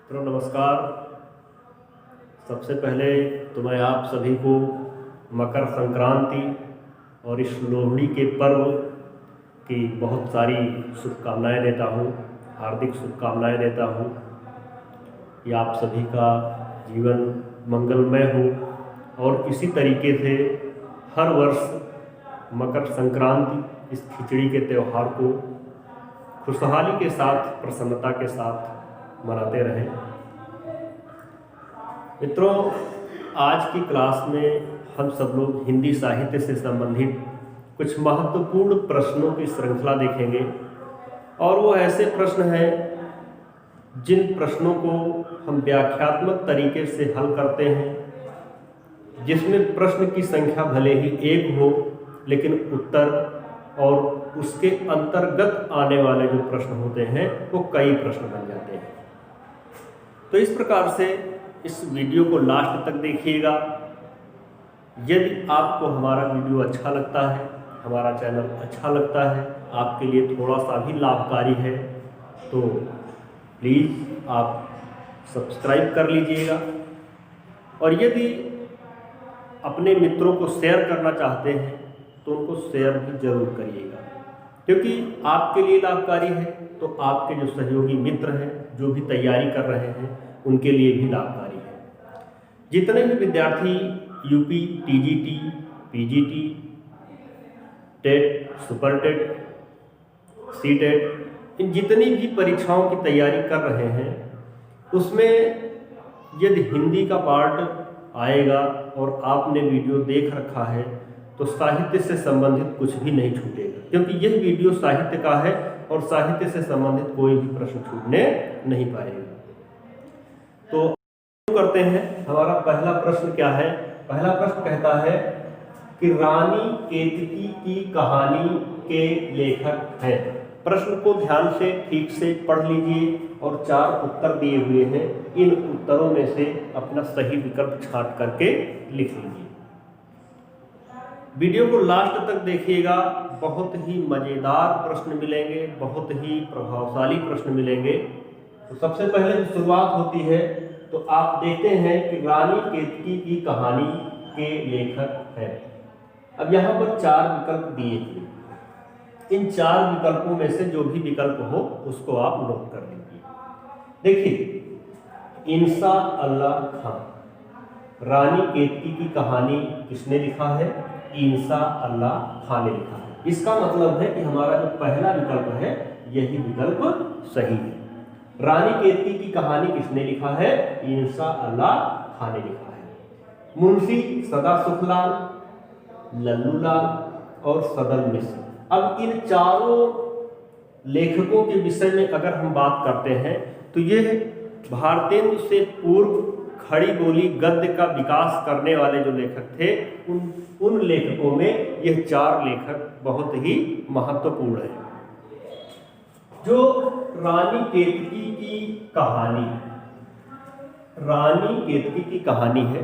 नमस्कार। सबसे पहले तो मैं आप सभी को मकर संक्रांति और इस लोहड़ी के पर्व की बहुत सारी शुभकामनाएं देता हूं, हार्दिक शुभकामनाएं देता हूं कि आप सभी का जीवन मंगलमय हो और इसी तरीके से हर वर्ष मकर संक्रांति इस खिचड़ी के त्यौहार को खुशहाली के साथ, प्रसन्नता के साथ मनाते रहें। मित्रों, आज की क्लास में हम सब लोग हिंदी साहित्य से संबंधित कुछ महत्वपूर्ण प्रश्नों की श्रृंखला देखेंगे और वो ऐसे प्रश्न हैं जिन प्रश्नों को हम व्याख्यात्मक तरीके से हल करते हैं, जिसमें प्रश्न की संख्या भले ही एक हो लेकिन उत्तर और उसके अंतर्गत आने वाले जो प्रश्न होते हैं वो कई प्रश्न बन जाते हैं। तो इस प्रकार से इस वीडियो को लास्ट तक देखिएगा। यदि आपको हमारा वीडियो अच्छा लगता है, हमारा चैनल अच्छा लगता है, आपके लिए थोड़ा सा भी लाभकारी है तो प्लीज़ आप सब्सक्राइब कर लीजिएगा। और यदि अपने मित्रों को शेयर करना चाहते हैं तो उनको शेयर भी ज़रूर करिएगा, क्योंकि आपके लिए लाभकारी है तो आपके जो सहयोगी मित्र हैं, जो भी तैयारी कर रहे हैं, उनके लिए भी लाभकारी है। जितने भी विद्यार्थी UP, TGT, PGT, TET, super TET, CTET, इन जितनी भी परीक्षाओं की तैयारी कर रहे हैं उसमें यदि हिंदी का पार्ट आएगा और आपने वीडियो देख रखा है तो साहित्य से संबंधित कुछ भी नहीं छूटेगा, क्योंकि यह वीडियो साहित्य का है और साहित्य से संबंधित कोई भी प्रश्न छूटने नहीं पाएगा। तो शुरू करते हैं। हमारा पहला प्रश्न क्या है? पहला प्रश्न कहता है कि रानी केतकी की कहानी के लेखक हैं। प्रश्न को ध्यान से ठीक से पढ़ लीजिए और 4 उत्तर दिए हुए हैं। इन उत्तरों में से अपना सही विकल्प छांट करके लिख लीजिए। वीडियो को लास्ट तक देखिएगा, बहुत ही मज़ेदार प्रश्न मिलेंगे, बहुत ही प्रभावशाली प्रश्न मिलेंगे। तो सबसे पहले जो शुरुआत होती है तो आप देखते हैं कि रानी केतकी की कहानी के लेखक हैं। अब यहाँ पर 4 विकल्प दिए हैं। इन 4 विकल्पों में से जो भी विकल्प हो उसको आप नोट कर लीजिए। देखिए, इंसा अल्लाह खां, रानी केतकी की कहानी किसने लिखा है? इंसा अल्लाह खां ने लिखा है। इसका मतलब है कि हमारा जो पहला विकल्प है यही विकल्प सही है। रानी केतकी की कहानी किसने लिखा है? इंसा अल्लाह खां ने लिखा है। मुंशी सदा सुखलाल, लल्लूलाल और सदन मिश्र। अब इन चारों लेखकों के विषय में अगर हम बात करते हैं तो ये भारतेंदु से पूर्व खड़ी बोली गद्य का विकास करने वाले जो लेखक थे, उन लेखकों में यह 4 लेखक बहुत ही महत्वपूर्ण हैं। जो रानी केतकी की कहानी, रानी केतकी की कहानी है,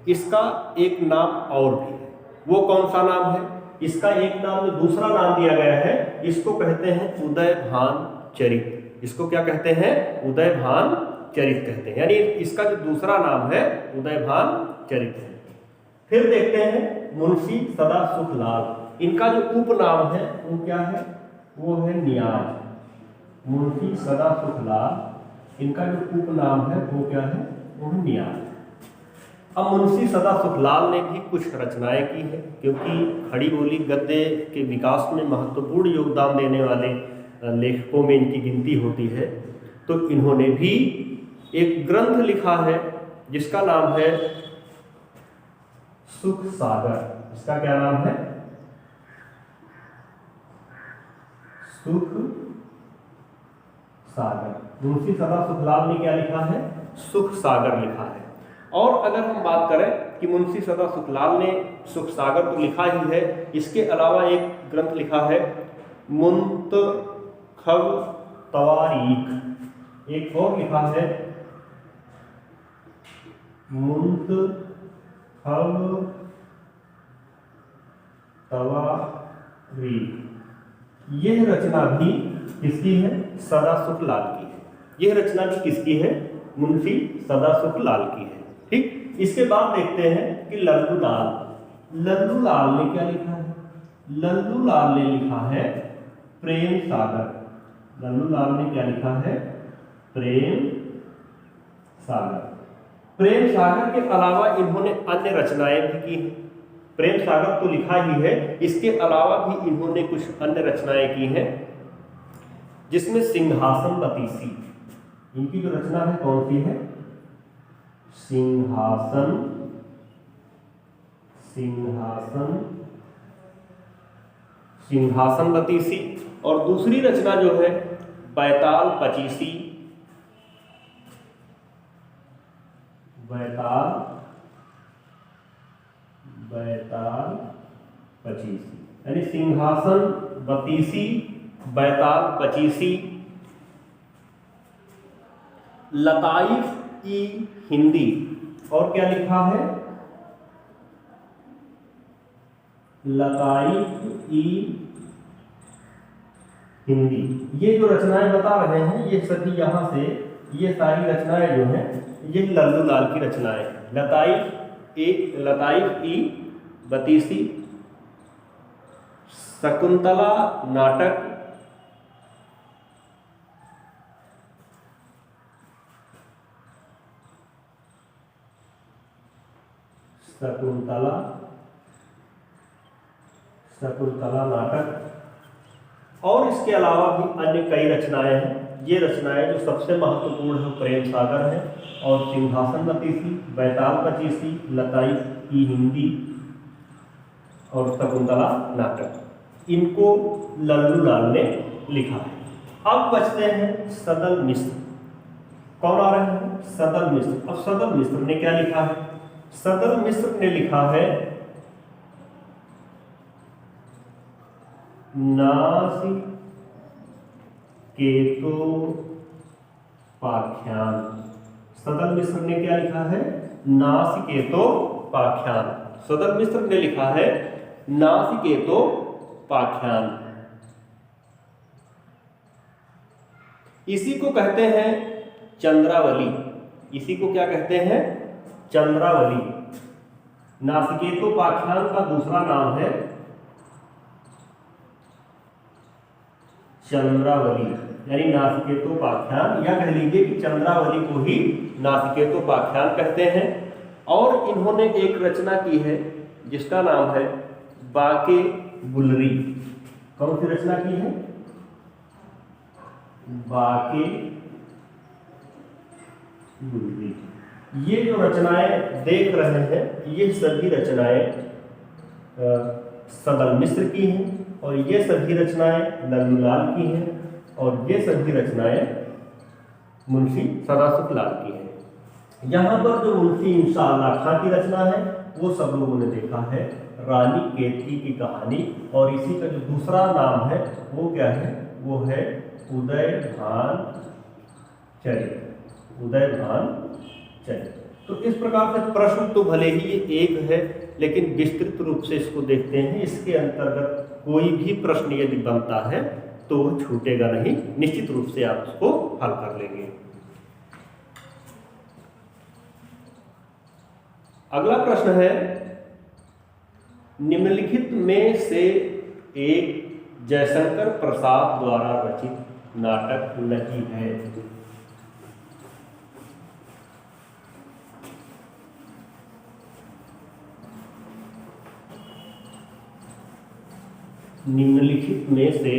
इसका एक नाम और भी है। वो कौन सा नाम है? इसका एक नाम, दूसरा नाम दिया गया है, इसको कहते हैं उदयभान चरित। इसको क्या कहते हैं? उदयभान चरित कहते हैं। यानी इसका जो दूसरा नाम है उदयभान चरित है। फिर देखते हैं मुंशी सदा सुखलाल। इनका जो उपनाम है वो क्या है? वो है नियाज। मुंशी सदा सुखलाल, इनका जो उपनाम है वो क्या है? वो है नियाज। अब मुंशी सदा सुखलाल ने भी कुछ रचनाएं की है, क्योंकि खड़ी बोली गद्य के विकास में महत्वपूर्ण योगदान देने वाले लेखकों में इनकी गिनती होती है। तो इन्होंने भी एक ग्रंथ लिखा है जिसका नाम है सुख सागर। इसका क्या नाम है? सुख सागर। मुंशी सदा सुखलाल ने क्या लिखा है? सुख सागर लिखा है। और अगर हम बात करें कि मुंशी सदा सुखलाल ने सुख सागर तो लिखा ही है, इसके अलावा एक ग्रंथ लिखा है मुंतखब तवारीख। एक और लिखा है मुंतखब तवारीख। यह रचना भी किसकी है? सदा सुखलाल की है। यह रचना भी किसकी है? मुंशी सदाशिव लाल की है। ठीक, इसके बाद देखते हैं कि लल्लू लाल ने क्या लिखा है? लल्लू लाल ने लिखा है प्रेम सागर। लल्लू लाल ने क्या लिखा है? प्रेम सागर। प्रेम सागर के अलावा इन्होंने अन्य रचनाएं भी की हैं। प्रेम सागर तो लिखा ही है, इसके अलावा भी इन्होंने कुछ अन्य रचनाएं की हैं, जिसमें सिंहासन बतीसी, इनकी जो रचना है कौन सी है? सिंहासन बतीसी। और दूसरी रचना जो है बैताल पचीसी। यानी सिंहासन बतीसी, बैताल पचीसी, लताइफ ई हिंदी। और क्या लिखा है? लताइफ ई हिंदी। ये जो रचनाएं बता रहे हैं ये सभी यहां से, ये सारी रचनाएं जो हैं ये लल्लू लाल की रचनाएं। लताइफ ई बतीसी, शकुंतला नाटक, शकुंतला नाटक, और इसके अलावा भी अन्य कई रचनाएं हैं। ये रचनाएं जो सबसे महत्वपूर्ण है प्रेम सागर है, और सिंहासन बतीसी, बैताल पचीसी, लताइफ ई हिंदी और शकुंतला नाटक, इनको लल्लू लाल ने लिखा है। अब बचते हैं सदल मिश्र। कौन आ रहे हैं? सदल मिश्र। अब सदल मिश्र ने क्या लिखा है? सदल मिश्र ने लिखा है नासिकेतोपाख्यान। सदल मिश्र ने क्या लिखा है? नासिकेतोपाख्यान। सदल मिश्र ने लिखा है नासिकेतोपाख्यान। इसी को कहते हैं चंद्रावली। इसी को क्या कहते हैं? चंद्रावली। नासिकेतोपाख्यान का दूसरा नाम है चंद्रावली, यानी नासिकेतोपाख्यान, या कह लीजिए कि चंद्रावली को ही नासिकेतोपाख्यान कहते हैं। और इन्होंने एक रचना की है जिसका नाम है बाके गुलरी। कौन सी रचना की है? बाके गुलरी। ये जो रचनाएं देख रहे हैं ये सभी रचनाएं सदल मिश्र की हैं, और ये सभी रचनाएं लल्लू लाल की हैं, और ये सभी रचनाएं मुंशी सदाशिव लाल की हैं। यहाँ पर जो मुंशी इंशाअल्लाह खां की रचना है वो सब लोगों ने देखा है, रानी केतकी की कहानी। और इसी का जो दूसरा नाम है वो क्या है? वो है उदयभान चरित्र। तो इस प्रकार से प्रश्न तो भले ही ये एक है, लेकिन विस्तृत रूप से इसको देखते हैं। इसके अंतर्गत कोई भी प्रश्न यदि बनता है तो छूटेगा नहीं, निश्चित रूप से आप उसको हल कर लेंगे। अगला प्रश्न है, निम्नलिखित में से एक जयशंकर प्रसाद द्वारा रचित नाटक नहीं है। निम्नलिखित में से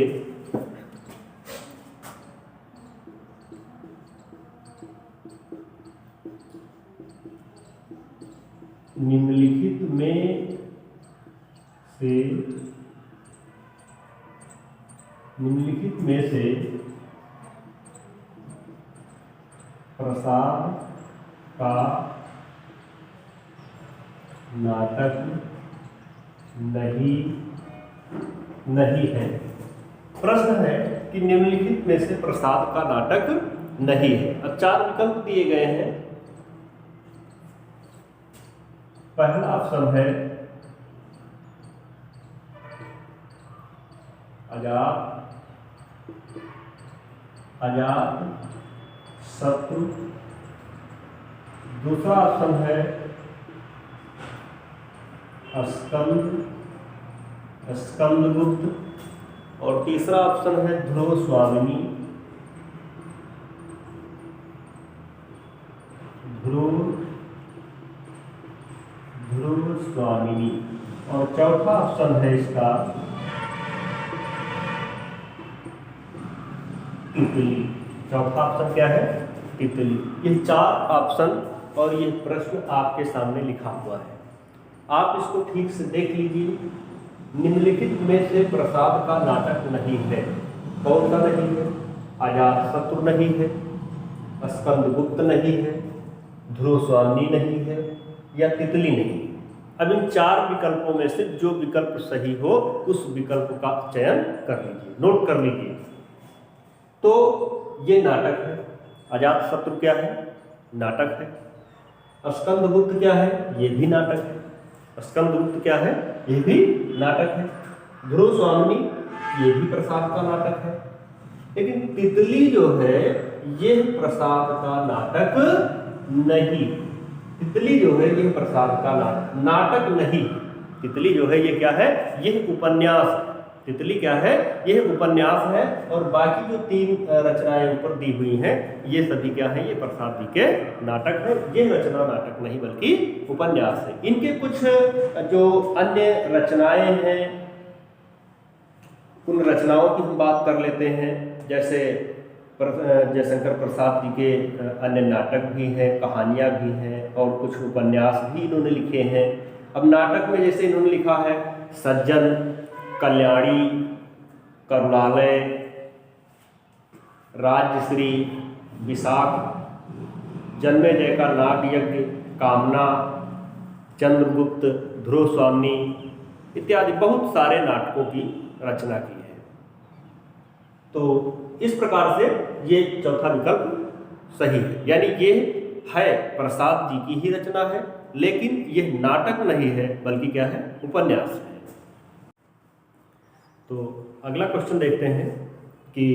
प्रसाद का नाटक नहीं है। प्रश्न है कि निम्नलिखित में से प्रसाद का नाटक नहीं है। अब 4 विकल्प दिए गए हैं। पहला ऑप्शन है अजात शत्रु दूसरा ऑप्शन है स्कंदगुप्त और तीसरा ऑप्शन है ध्रुव स्वामिनी। ध्रुव स्वामिनी और चौथा ऑप्शन है इसका तितली। चौथा ऑप्शन क्या है? तितली। ये 4 ऑप्शन और ये प्रश्न आपके सामने लिखा हुआ है, आप इसको ठीक से देख लीजिए। निम्नलिखित में से प्रसाद का नाटक नहीं है। कौन सा नहीं है? अजातशत्रु नहीं है, स्कंदगुप्त नहीं है, ध्रुव स्वामिनी नहीं है या तितली नहीं है। अब इन 4 विकल्पों में से जो विकल्प सही हो उस विकल्प का चयन कर लीजिए, नोट कर लीजिए। तो ये नाटक है। अजातशत्रु क्या है? नाटक है। स्कंदगुप्त क्या है? ये भी नाटक है। स्कंदगुप्त क्या है? ये भी नाटक है। ध्रुव स्वामिनी ये भी प्रसाद का नाटक है। लेकिन तितली जो है ये प्रसाद का नाटक नहीं। तितली जो है ये प्रसाद का नाटक नहीं। तितली जो है ये क्या है? यह उपन्यास। तितली क्या है? यह उपन्यास है और बाकी जो 3 रचनाएं ऊपर दी हुई हैं ये सभी क्या है? ये प्रसाद जी के नाटक है। ये रचना नाटक नहीं बल्कि उपन्यास है। इनके कुछ जो अन्य रचनाएं हैं उन रचनाओं की हम बात कर लेते हैं। जैसे जयशंकर प्रसाद जी के अन्य नाटक भी हैं, कहानियाँ भी हैं और कुछ उपन्यास भी इन्होंने लिखे हैं। अब नाटक में जैसे इन्होंने लिखा है सज्जन, कल्याणी, करुणालय, राजश्री, विशाख, जन्मेजय का नाग यज्ञ, कामना, चंद्रगुप्त, ध्रुव स्वामिनी इत्यादि बहुत सारे नाटकों की रचना की है। तो इस प्रकार से ये चौथा विकल्प सही है, यानी ये है प्रसाद जी की ही रचना है, लेकिन ये नाटक नहीं है बल्कि क्या है? उपन्यास है। तो अगला क्वेश्चन देखते हैं कि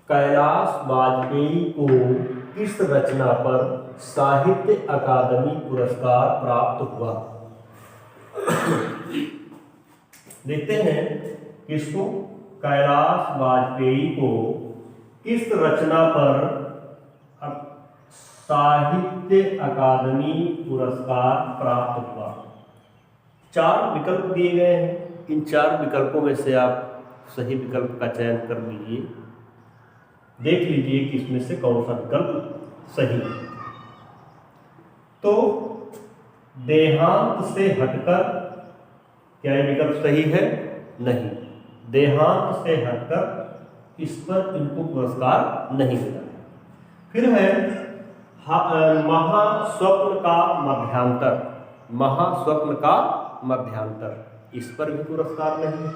कैलाश वाजपेयी को किस रचना पर साहित्य अकादमी पुरस्कार प्राप्त हुआ? देखते हैं किसको? कैलाश वाजपेयी को किस रचना पर साहित्य अकादमी पुरस्कार प्राप्त हुआ? 4 विकल्प दिए गए हैं। इन 4 विकल्पों में से आप सही विकल्प का चयन कर लीजिए। देख लीजिए कि इसमें से कौन सा विकल्प सही है। तो देहांत से हटकर क्या ये विकल्प सही है? नहीं, देहांत से हटकर इस पर इनको पुरस्कार नहीं मिला। फिर है महास्वप्न का मध्यांतर। महास्वप्न का मध्यांतर, इस पर भी पुरस्कार नहीं।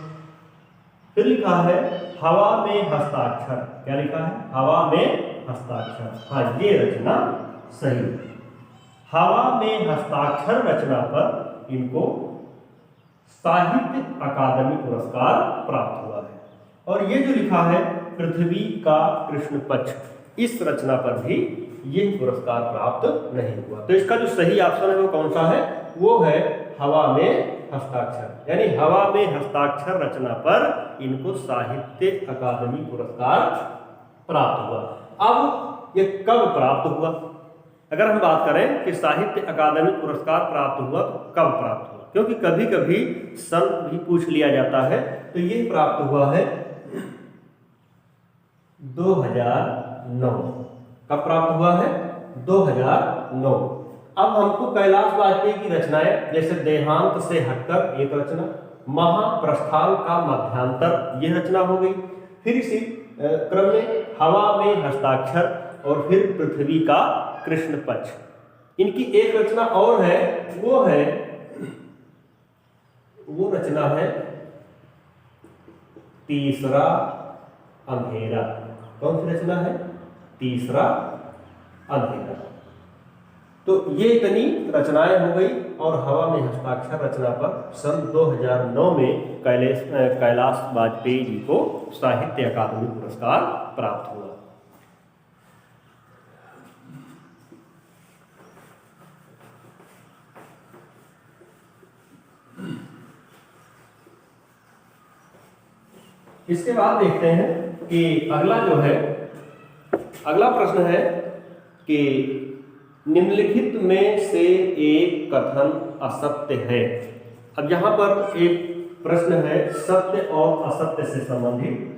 फिर लिखा है हवा में हस्ताक्षर। क्या लिखा है? हवा में हस्ताक्षर। हाँ, ये रचना सही है। हवा में हस्ताक्षर रचना पर इनको साहित्य अकादमी पुरस्कार प्राप्त हुआ है। और ये जो लिखा है पृथ्वी का कृष्ण पक्ष, इस रचना पर भी ये पुरस्कार प्राप्त नहीं हुआ। तो इसका जो सही ऑप्शन है वो कौन सा है? वो है हवा में हस्ताक्षर, यानी हवा में हस्ताक्षर रचना पर इनको साहित्य अकादमी पुरस्कार प्राप्त हुआ। अब ये कब प्राप्त हुआ? अगर हम बात करें कि साहित्य अकादमी पुरस्कार प्राप्त हुआ तो कब प्राप्त हुआ, क्योंकि कभी कभी सन भी पूछ लिया जाता है, तो ये प्राप्त हुआ है 2009। कब प्राप्त हुआ है? 2009। अब हमको कैलाश वाजपेयी की रचनाएं जैसे देहांत से हटकर एक रचना, महाप्रस्थान का मध्यांतर ये रचना हो गई, फिर इसी क्रम में हवा में हस्ताक्षर और फिर पृथ्वी का कृष्ण पक्ष। इनकी एक रचना और है, वो रचना है तीसरा अंधेरा। कौन सी रचना है? तीसरा अंधेरा। तो ये इतनी रचनाएं हो गई और हवा में हस्ताक्षर रचना पर सन 2009 में कैलाश वाजपेयी जी को साहित्य अकादमी पुरस्कार प्राप्त हुआ। इसके बाद देखते हैं कि अगला जो है, अगला प्रश्न है कि निम्नलिखित में से एक कथन असत्य है। अब यहां पर एक प्रश्न है सत्य और असत्य से संबंधित।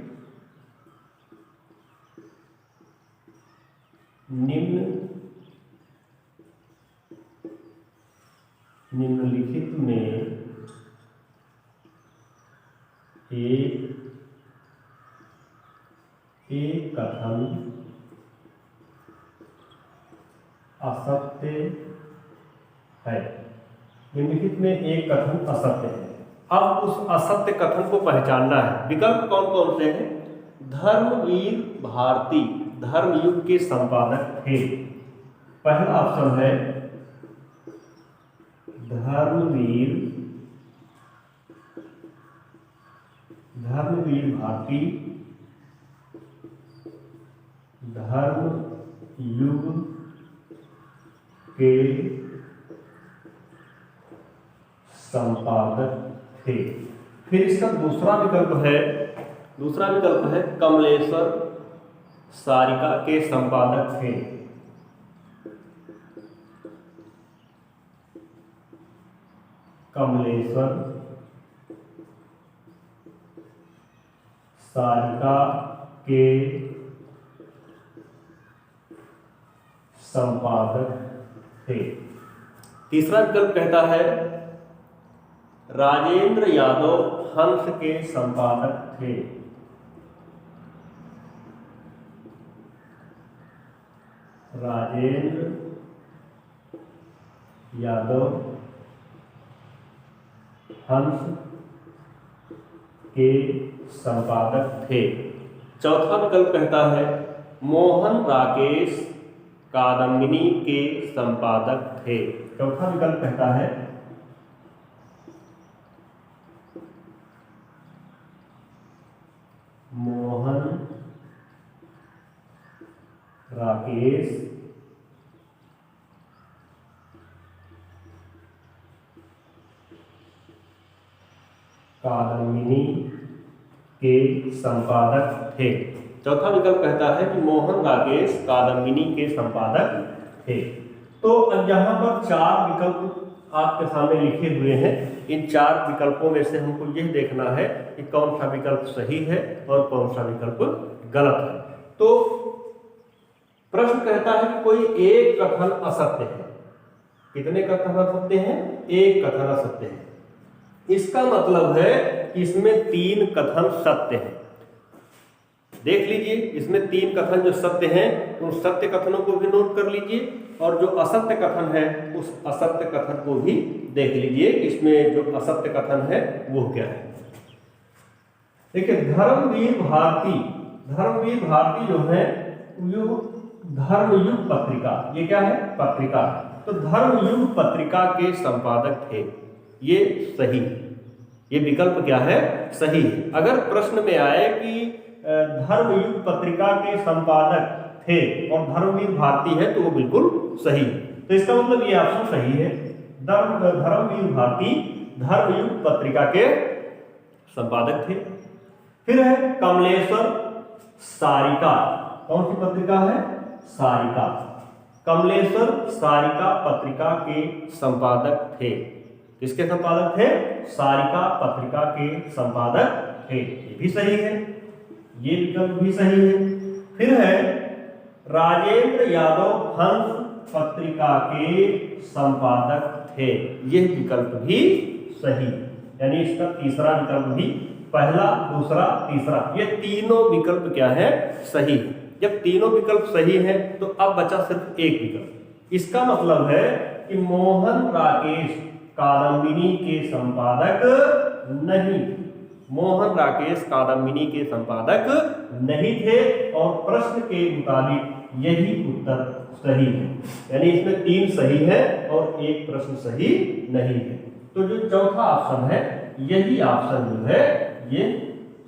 निम्नलिखित में एक कथन असत्य है। निम्नलिखित में एक कथन असत्य है। अब उस असत्य कथन को पहचानना है। विकल्प कौन कौन से हैं? धर्मवीर भारती धर्मयुग के संपादक थे। पहला ऑप्शन है धर्मवीर भारती धर्मयुग के संपादक थे। फिर इसका दूसरा विकल्प है कमलेश्वर सारिका के संपादक थे। कमलेश्वर सारिका के संपादक थे। तीसरा विकल्प कहता है राजेंद्र यादव हंस के संपादक थे। राजेंद्र यादव हंस के संपादक थे। चौथा विकल्प कहता है मोहन राकेश कादम्बिनी के संपादक थे। चौथा विकल्प कहता है मोहन राकेश कादम्बिनी के संपादक थे। चौथा विकल्प कहता है कि मोहन राकेश कादम्बिनी के संपादक थे। तो अब यहाँ पर चार विकल्प आपके सामने लिखे हुए हैं। इन चार विकल्पों में से हमको यह देखना है कि कौन सा विकल्प सही है और कौन सा विकल्प गलत है। तो प्रश्न कहता है कि कोई एक कथन असत्य है। कितने कथन असत्य हैं? एक कथन असत्य है। इसका मतलब है कि इसमें तीन कथन सत्य हैं। देख लीजिए, इसमें तीन कथन जो सत्य हैं उन सत्य कथनों को भी नोट कर लीजिए और जो असत्य कथन है उस असत्य कथन को भी देख लीजिए। इसमें जो असत्य कथन है वो क्या है। देखिए, धर्मवीर भारती जो है धर्मयुग पत्रिका, ये क्या है? पत्रिका। तो धर्मयुग पत्रिका के संपादक थे। ये सही, ये विकल्प क्या है? सही है। अगर प्रश्न में आए कि धर्मयुग पत्रिका के संपादक थे और धर्मवीर भारती है तो वो बिल्कुल सही है। तो इसका मतलब ये ऑप्शन सही है। धर्मवीर भारती धर्मयुग पत्रिका के संपादक थे। फिर है कमलेश्वर सारिका। कौन सी पत्रिका है? सारिका। कमलेश्वर सारिका पत्रिका के संपादक थे। किसके संपादक थे? सारिका पत्रिका के संपादक थे। ये भी सही है, ये विकल्प भी सही है। फिर है राजेंद्र यादव हंस पत्रिका के संपादक थे। यह विकल्प भी सही, यानी इसका तीसरा विकल्प भी, पहला, दूसरा, तीसरा, ये तीनों विकल्प क्या है? सही। जब तीनों विकल्प सही हैं तो अब बचा सिर्फ एक विकल्प। इसका मतलब है कि मोहन राकेश कादम्बिनी के संपादक नहीं, मोहन राकेश कादम्बिनी के संपादक नहीं थे और प्रश्न के मुताबिक यही उत्तर सही है। यानी इसमें तीन सही है और एक प्रश्न सही नहीं है। तो जो चौथा ऑप्शन है यही ऑप्शन जो है ये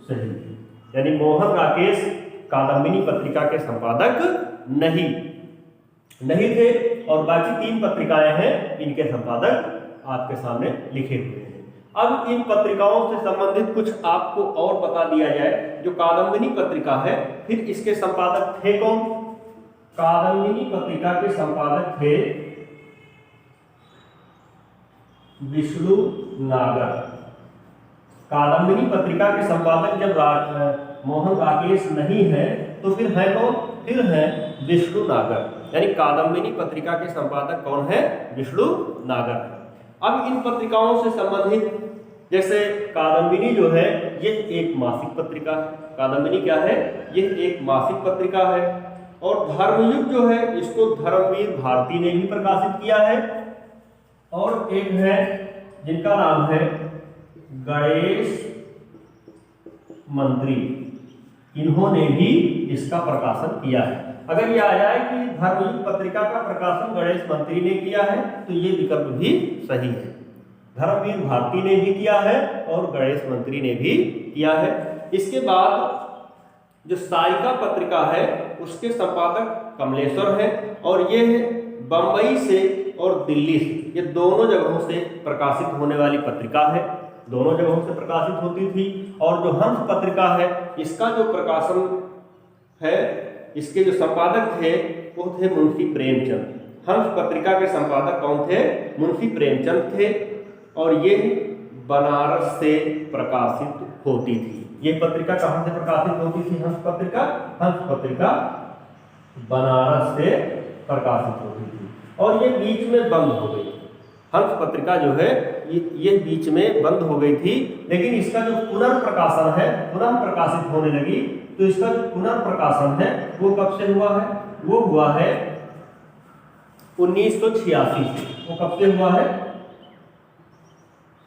सही है। यानी मोहन राकेश कादम्बिनी पत्रिका के संपादक नहीं थे और बाकी तीन पत्रिकाएं हैं, इनके संपादक आपके सामने लिखे हुए हैं। अब इन पत्रिकाओं से संबंधित कुछ आपको और बता दिया जाए। जो कादम्बिनी पत्रिका है, फिर इसके संपादक थे कौन? कादम्बिनी पत्रिका के संपादक थे विष्णु नागर। कादम्बिनी पत्रिका के संपादक जब मोहन राकेश नहीं है तो फिर है कौन? फिर है विष्णु नागर। यानी कादम्बिनी पत्रिका के संपादक कौन है? विष्णु नागर। अब इन पत्रिकाओं से संबंधित, जैसे कादम्बिनी जो है ये एक मासिक पत्रिका है। कादम्बिनी क्या है? ये एक मासिक पत्रिका है। और धर्मयुग जो है इसको धर्मवीर भारती ने भी प्रकाशित किया है। और एक है जिनका नाम है गणेश मंत्री, इन्होंने भी इसका प्रकाशन किया है। अगर यह आ जाए कि धर्मयुग पत्रिका का प्रकाशन गणेश मंत्री ने किया है तो ये विकल्प भी सही है। धर्मवीर भारती ने भी किया है और गणेश मंत्री ने भी किया है। इसके बाद जो सारिका पत्रिका है उसके संपादक कमलेश्वर है और ये बंबई से और दिल्ली से, ये दोनों जगहों से प्रकाशित होने वाली पत्रिका है। दोनों जगहों से प्रकाशित होती थी। और जो हंस पत्रिका है इसका जो प्रकाशन है, इसके जो संपादक थे वो थे मुंशी प्रेमचंद। हंस पत्रिका के संपादक कौन थे? मुंशी प्रेमचंद थे। और ये बनारस से प्रकाशित होती थी। ये पत्रिका कहाँ से प्रकाशित होती थी? हंस पत्रिका। हंस पत्रिका बनारस से प्रकाशित होती थी और ये बीच में बंद हो गई। हंस पत्रिका जो है ये बीच में बंद हो गई थी, लेकिन इसका जो पुनर्प्रकाशन है, पुनः प्रकाशित होने लगी। तो इसका जो पुनर्प्रकाशन है वो कब से हुआ है? वो हुआ है 1986 से। वो कब से हुआ है?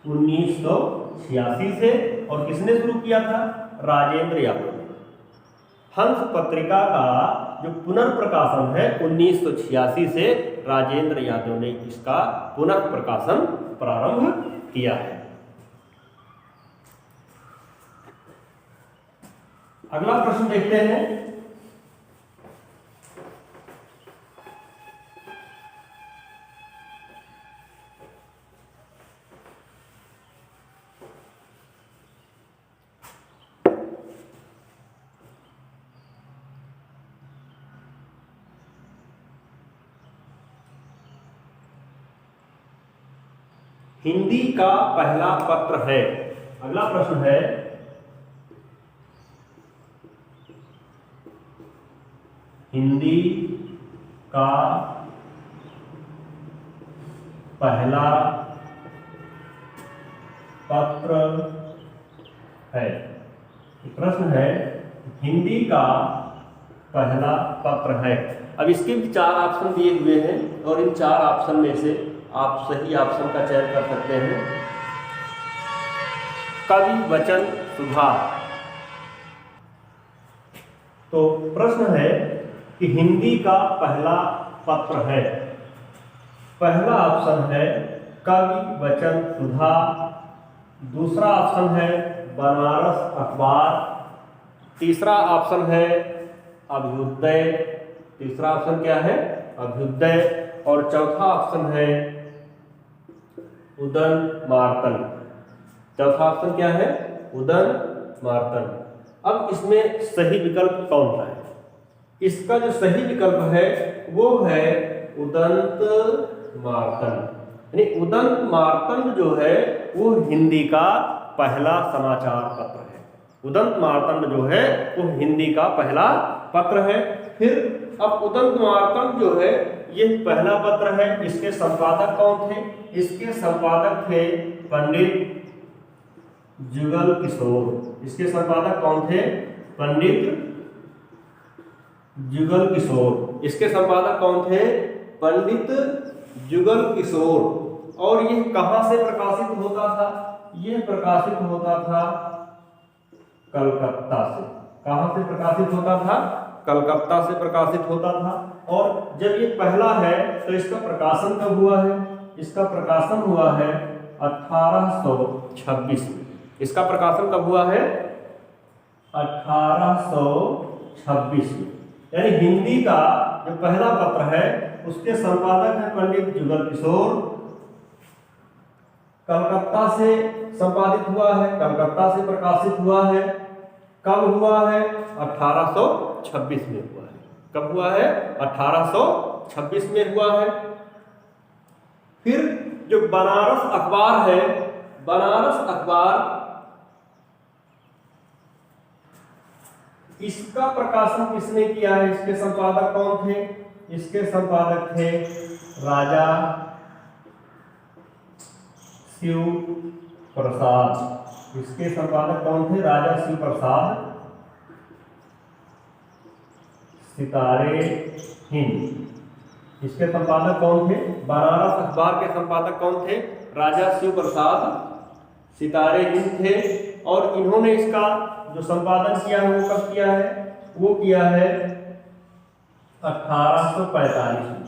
1986 से। और किसने शुरू किया था? राजेंद्र यादव ने। हंस पत्रिका का जो पुनर्प्रकाशन है 1986 से राजेंद्र यादव ने इसका पुनः प्रकाशन प्रारंभ किया है। अगला प्रश्न देखते हैं। हिंदी का पहला पत्र है। अगला प्रश्न है, हिंदी का पहला पत्र है। प्रश्न है हिंदी का पहला पत्र है। अब इसके भी 4 ऑप्शन दिए हुए हैं और इन 4 ऑप्शन में से आप सही ऑप्शन का चयन कर सकते हैं। कवि वचन सुधा। तो प्रश्न है कि हिंदी का पहला पत्र है। पहला ऑप्शन है कवि वचन सुधा। दूसरा ऑप्शन है बनारस अखबार। तीसरा ऑप्शन है अभ्युदय। तीसरा ऑप्शन क्या है? अभ्युदय। और चौथा ऑप्शन है उदन मार्तन। चौथा ऑप्शन क्या है? उदन मार्तन। अब इसमें सही विकल्प कौन सा है? इसका जो सही विकल्प है वो है उदंत मार्तन। यानी उदंत मार्तन जो है वो हिंदी का पहला समाचार पत्र है। उदंत मार्तन जो है वो हिंदी का पहला पत्र है। फिर अब उदंत मार्तन जो है ये पहला पत्र है। इसके संपादक कौन थे? इसके संपादक थे पंडित जुगल किशोर। इसके संपादक कौन थे? पंडित जुगल किशोर। इसके संपादक कौन थे? पंडित जुगल किशोर। और ये कहां से प्रकाशित होता था? यह प्रकाशित होता था कलकत्ता से। कहां से प्रकाशित होता था? कलकत्ता से प्रकाशित होता था। और जब ये पहला है तो इसका प्रकाशन कब हुआ है? इसका प्रकाशन हुआ है 1826 में। इसका प्रकाशन कब हुआ है? 1826 में। यानी हिंदी का जो पहला पत्र है उसके संपादक हैं पंडित जुगल किशोर। कलकत्ता से संपादित हुआ है, कलकत्ता से प्रकाशित हुआ है। कब हुआ है? 1826 में हुआ है। कब हुआ है? 1826 में हुआ है। फिर जो बनारस अखबार है, बनारस अखबार, इसका प्रकाशन किसने किया है? इसके संपादक कौन थे? इसके संपादक थे राजा शिव प्रसाद। इसके संपादक कौन थे? राजा शिव प्रसाद सितारे हिंद। इसके संपादक कौन थे? बनारस अखबार के संपादक कौन थे? राजा शिव प्रसाद सितारे हिंद थे। और इन्होंने इसका जो संपादन किया है वो कब किया है? वो किया है 1845 में।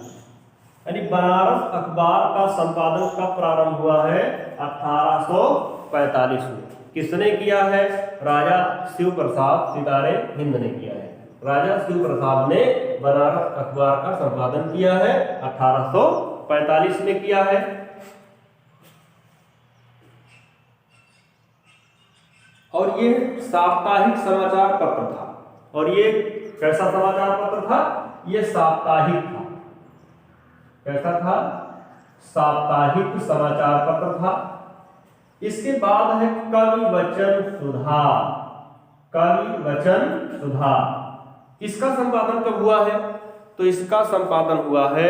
यानी बनारस अखबार का संपादन कब प्रारंभ हुआ है? 1845 में। किसने किया है? राजा शिव प्रसाद सितारे हिंद ने किया है। राजा शिव प्रसाद ने बनारस अखबार का संपादन किया है, 1845 में किया है। और ये साप्ताहिक समाचार पत्र था। और ये कैसा समाचार पत्र था? ये साप्ताहिक था। कैसा था? साप्ताहिक समाचार पत्र था। इसके बाद है कवि वचन सुधा। कवि वचन सुधा, इसका संपादन कब हुआ है? तो इसका संपादन हुआ है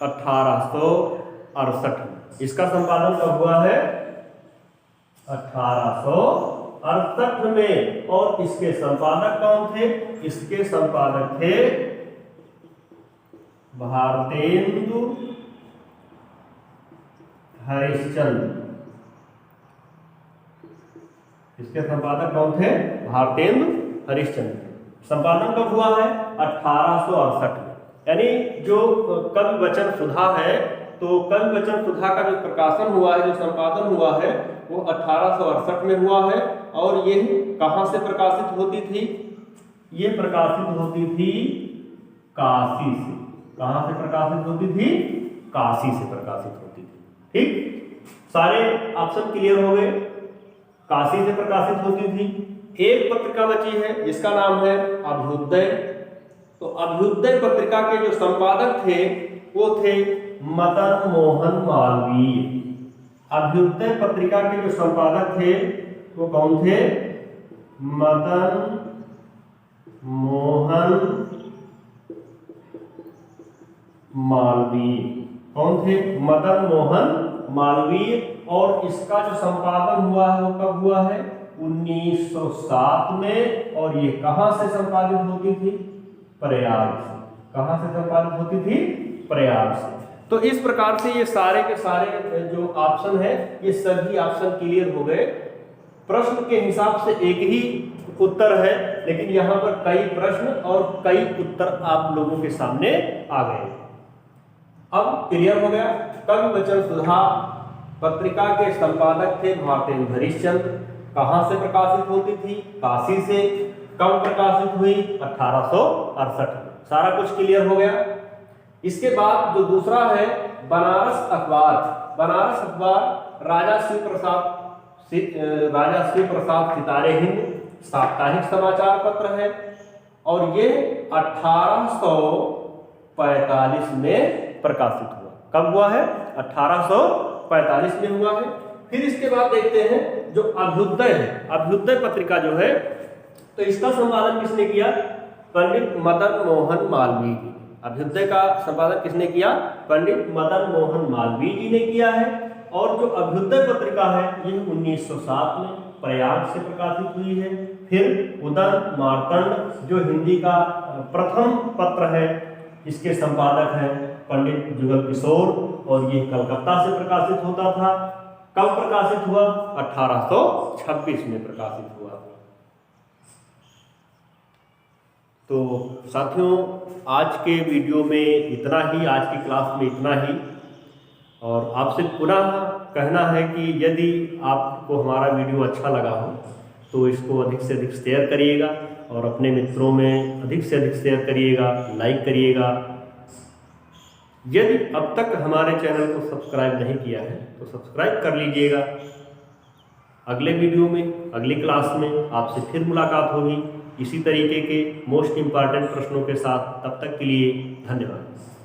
1868 में। इसका संपादन कब हुआ है? 1868 में। और इसके संपादक कौन थे? इसके संपादक थे भारतेंदु हरिश्चंद्र। इसके संपादक कौन थे? भारतेंदु हरिश्चंद्र। संपादन कब हुआ है? 1868 में। यानी जो कवि वचन सुधा है, तो कवि वचन सुधा का जो प्रकाशन हुआ है, जो संपादन हुआ है, वो 1868 में हुआ है। और ये कहाँ से प्रकाशित होती थी? ये प्रकाशित होती थी काशी से। कहाँ से प्रकाशित होती थी? काशी से प्रकाशित होती थी। ठीक, सारे ऑप्शन क्लियर हो गए। काशी से प्रकाशित होती थी। एक पत्रिका बची है, इसका नाम है अभ्युदय। तो अभ्युदय पत्रिका के जो संपादक थे वो थे मदन मोहन मालवीय। अभ्युदय पत्रिका के जो संपादक थे वो कौन थे? मदन मोहन मालवीय। कौन थे? मदन मोहन मालवीय। और इसका जो संपादन हुआ है वो कब हुआ है? 1907 में। और ये कहां से संपादित होती थी? प्रयाग से। कहां से संपादित होती थी? प्रयाग से। तो इस प्रकार से ये सारे के सारे जो ऑप्शन है, ये सभी ऑप्शन क्लियर हो गए। प्रश्न के हिसाब से एक ही उत्तर है, लेकिन यहाँ पर कई प्रश्न और कई उत्तर आप लोगों के सामने आ गए। अब क्लियर हो गया। कवि वचन सुधा पत्रिका के संपादक थे भारतेंदु हरिश्चंद्र। कहां से प्रकाशित होती थी? काशी से। कब प्रकाशित हुई? 1868 में। सारा कुछ क्लियर हो गया। इसके बाद जो दूसरा है बनारस अखबार। बनारस अखबार राजा शिव प्रसाद सितारे हिंद साप्ताहिक समाचार पत्र है। और ये 1845 में प्रकाशित हुआ। कब हुआ है? 1845 में हुआ है। फिर इसके बाद देखते हैं जो अभ्युदय है। अभ्युदय पत्रिका जो है, तो इसका संपादन किसने किया? पंडित मदन मोहन मालवीय जी। अभ्युदय का संपादन किसने किया? पंडित मदन मोहन मालवीय जी ने किया है। और जो अभ्युदय पत्रिका है ये 1907 में प्रयाग से प्रकाशित हुई है। फिर उदन मार्तंड जो हिंदी का प्रथम पत्र है, इसके संपादक हैं पंडित जुगल किशोर। और ये कलकत्ता से प्रकाशित होता था। कब प्रकाशित हुआ? 1826 में प्रकाशित हुआ। तो साथियों, आज के वीडियो में इतना ही, आज की क्लास में इतना ही। और आपसे पुनः कहना है कि यदि आपको हमारा वीडियो अच्छा लगा हो तो इसको अधिक से अधिक शेयर करिएगा और अपने मित्रों में अधिक से अधिक शेयर करिएगा, लाइक करिएगा। यदि अब तक हमारे चैनल को सब्सक्राइब नहीं किया है तो सब्सक्राइब कर लीजिएगा। अगले वीडियो में, अगली क्लास में आपसे फिर मुलाकात होगी इसी तरीके के मोस्ट इम्पॉर्टेंट प्रश्नों के साथ। तब तक के लिए धन्यवाद।